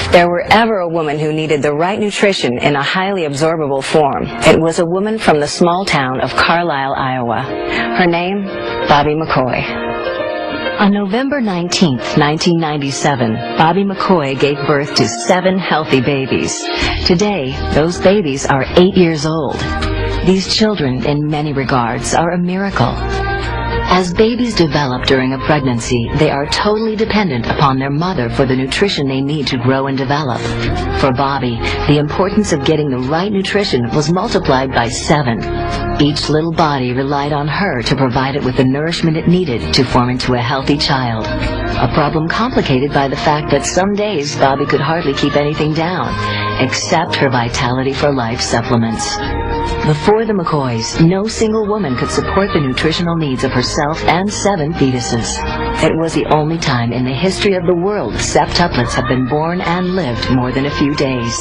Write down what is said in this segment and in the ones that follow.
If there were ever a woman who needed the right nutrition in a highly absorbable form, it was a woman from the small town of Carlisle, Iowa. Her name, Bobby McCoy. On November 19th, 1997, Bobby McCoy gave birth to 7 healthy babies. Today, those babies are 8 years old. These children, in many regards, are a miracle. As babies develop during a pregnancy, they are totally dependent upon their mother for the nutrition they need to grow and develop. For Bobby, the importance of getting the right nutrition was multiplied by 7. Each little body relied on her to provide it with the nourishment it needed to form into a healthy child. A problem complicated by the fact that some days Bobby could hardly keep anything down, except her Vitality for Life supplements. Before the McCoys, no single woman could support the nutritional needs of herself and 7 fetuses. It was the only time in the history of the world septuplets have been born and lived more than a few days.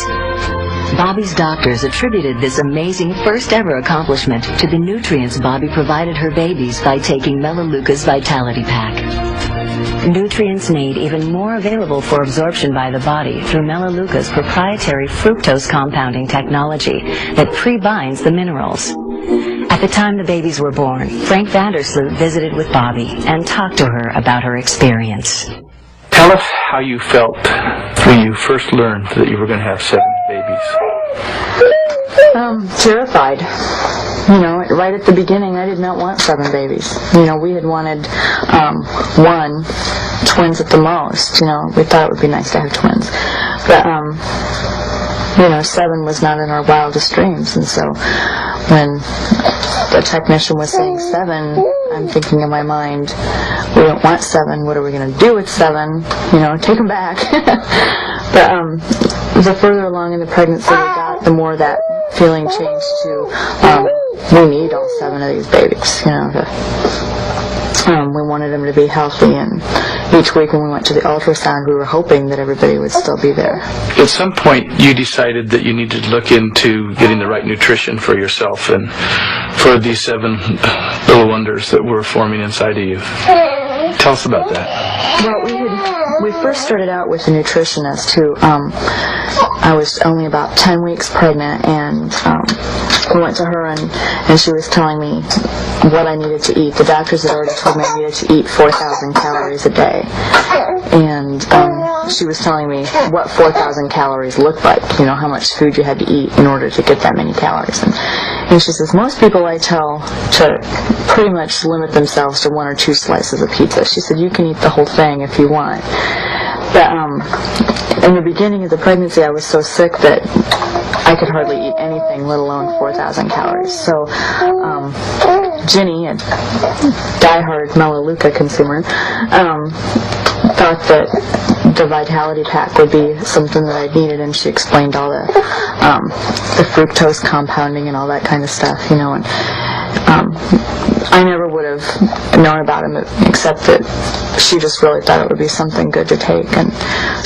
Bobby's doctors attributed this amazing first-ever accomplishment to the nutrients Bobby provided her babies by taking Melaleuca's Vitality Pack. Nutrients made even more available for absorption by the body through Melaleuca's proprietary fructose compounding technology that pre-binds the minerals. At the time the babies were born, Frank Vandersloot visited with Bobby and talked to her about her experience. Tell us how you felt when you first learned that you were going to have 7 babies. Terrified. You know, right at the beginning, I did not want 7 babies. You know, we had wanted 1, twins at the most. You know, we thought it would be nice to have twins. But, you know, 7 was not in our wildest dreams. And so when the technician was saying 7, I'm thinking in my mind, we don't want 7. What are we going to do with 7? You know, take them back. But the further along in the pregnancy we got, the more that feeling changed to we need all 7 of these babies, you know. We wanted them to be healthy, and each week when we went to the ultrasound, we were hoping that everybody would still be there. At some point, you decided that you needed to look into getting the right nutrition for yourself and for these 7 little wonders that were forming inside of you. Tell us about that. Well, we first started out with a nutritionist who, I was only about 10 weeks pregnant, and we went to her, and she was telling me what I needed to eat. The doctors had already told me I needed to eat 4,000 calories a day. And she was telling me what 4,000 calories looked like, you know, how much food you had to eat in order to get that many calories. And she says, most people I tell to pretty much limit themselves to 1 or 2 slices of pizza. She said, you can eat the whole thing if you want. But in the beginning of the pregnancy, I was so sick that I could hardly eat anything, let alone 4,000 calories. So Ginny, a diehard Melaleuca consumer, thought that the Vitality Pack would be something that I needed, and she explained all the fructose compounding and all that kind of stuff, you know. And I never would have known about him except that she just really thought it would be something good to take, and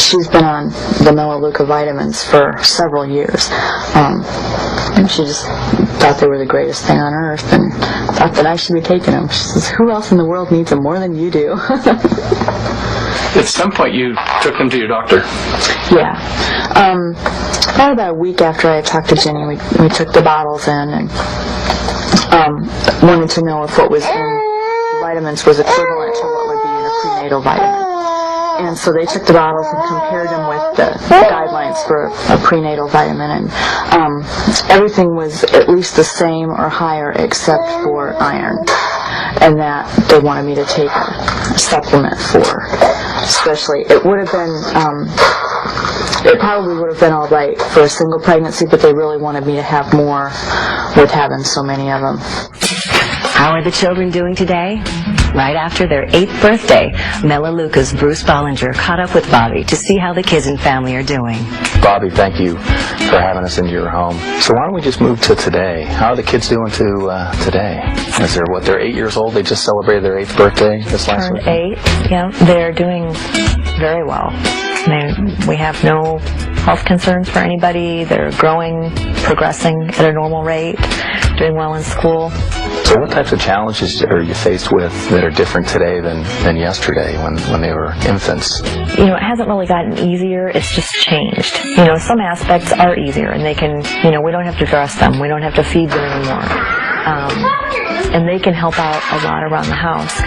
she's been on the Melaleuca vitamins for several years, and she just thought they were the greatest thing on earth and thought that I should be taking them. She says, who else in the world needs them more than you do? At some point you took them to your doctor. Yeah. Probably about a week after I had talked to Jenny, we took the bottles in and wanted to know if what was in the vitamins was equivalent to what would be in a prenatal vitamin. And so they took the bottles and compared them with the guidelines for a prenatal vitamin, and everything was at least the same or higher except for iron, and that they wanted me to take a supplement for. Especially, it would have been, it probably would have been all right for a single pregnancy, but they really wanted me to have more with having so many of them. How are the children doing today? Right after their 8th birthday, Melaleuca's Bruce Bollinger caught up with Bobby to see how the kids and family are doing. Bobby, thank you for having us into your home. So why don't we just move to today? How are the kids doing today? Is there, they're 8 years old? They just celebrated their 8th birthday this last week? Turned 8, yeah. They're doing very well. We have no health concerns for anybody. They're growing, progressing at a normal rate, doing well in school. So So what types of challenges are you faced with that are different today than yesterday when they were infants? You know, it hasn't really gotten easier, it's just changed. You know, some aspects are easier, and they can, you know, we don't have to dress them, we don't have to feed them anymore. And they can help out a lot around the house.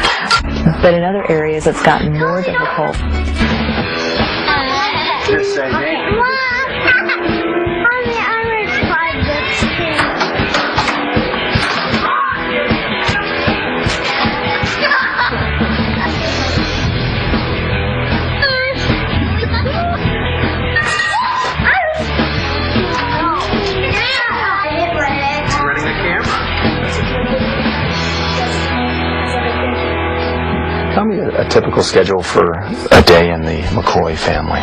But in other areas, it's gotten more difficult. Just say name. Tell me a typical schedule for a day in the McCoy family.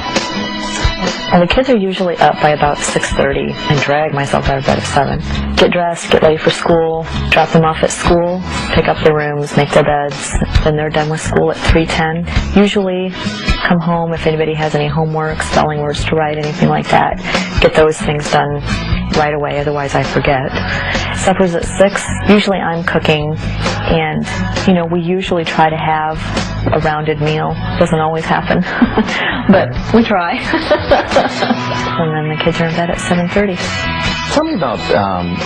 Well, the kids are usually up by about 6:30 and drag myself out of bed at 7. Get dressed, get ready for school, drop them off at school, pick up their rooms, make their beds. Then they're done with school at 3:10. Usually come home if anybody has any homework, spelling words to write, anything like that. Get those things done right away, otherwise I forget. Supper's at 6. Usually I'm cooking, and, you know, we usually try to have a rounded meal. Doesn't always happen, but we try. And then the kids are in bed at 7:30. Tell me about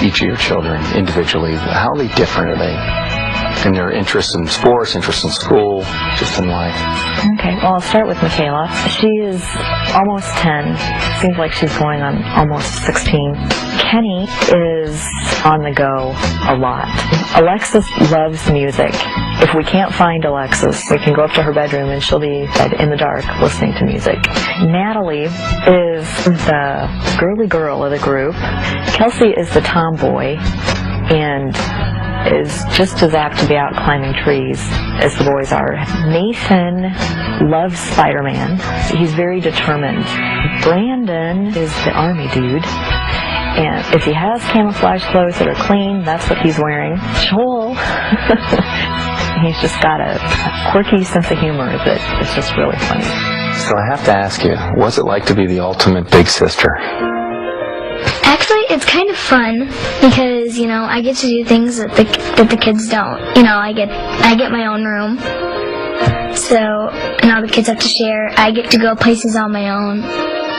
each of your children individually. How are they different? Are they in their interests in sports, interests in school, just in life? Okay, well, I'll start with Michaela. She is almost 10. Seems like she's going on almost 16. Kenny is on the go a lot. Alexis loves music. If we can't find Alexis, we can go up to her bedroom and she'll be in the dark listening to music. Natalie is the girly girl of the group. Kelsey is the tomboy and is just as apt to be out climbing trees as the boys are. Nathan loves Spider-Man. He's very determined. Brandon is the army dude. And if he has camouflage clothes that are clean, that's what he's wearing. Joel, he's just got a quirky sense of humor that is just really funny. So I have to ask you, what's it like to be the ultimate big sister? Actually, it's kind of fun because, you know, I get to do things that the kids don't. You know, I get my own room, so, and all the kids have to share. I get to go places on my own.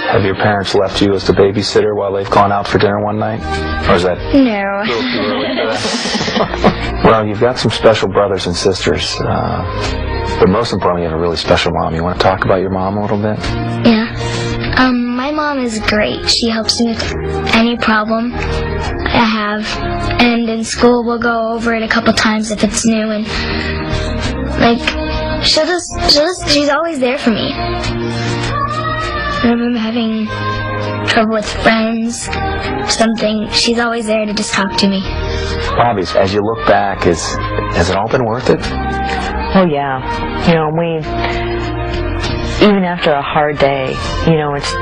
Have your parents left you as the babysitter while they've gone out for dinner one night? Or is that No. a little too early for that? Well, you've got some special brothers and sisters, but most importantly, you have a really special mom. You want to talk about your mom a little bit? Yeah. My mom is great. She helps me with any problem I have, and in school we'll go over it a couple times if it's new, and like she's always there for me. If I'm having trouble with friends, something, she's always there to just talk to me. Bobby, as you look back, has it all been worth it? Oh yeah, you know, even after a hard day, you know, it's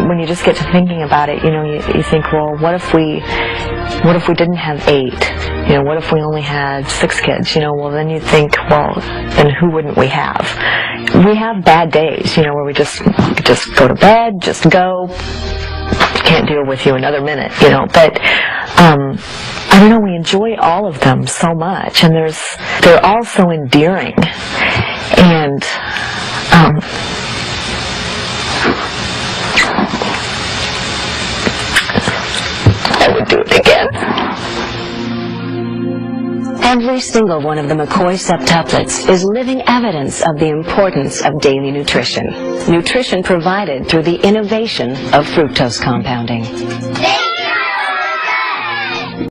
when you just get to thinking about it, you know, you think, well, what if we didn't have 8? You know, what if we only had 6 kids? You know, well, then you think, well, then who wouldn't we have? We have bad days, you know, where we just go to bed, just go, can't deal with you another minute, you know, but I don't know, we enjoy all of them so much, and they're all so endearing, and I would do it again. Every single one of the McCoy septuplets is living evidence of the importance of daily nutrition. Nutrition provided through the innovation of fructose compounding.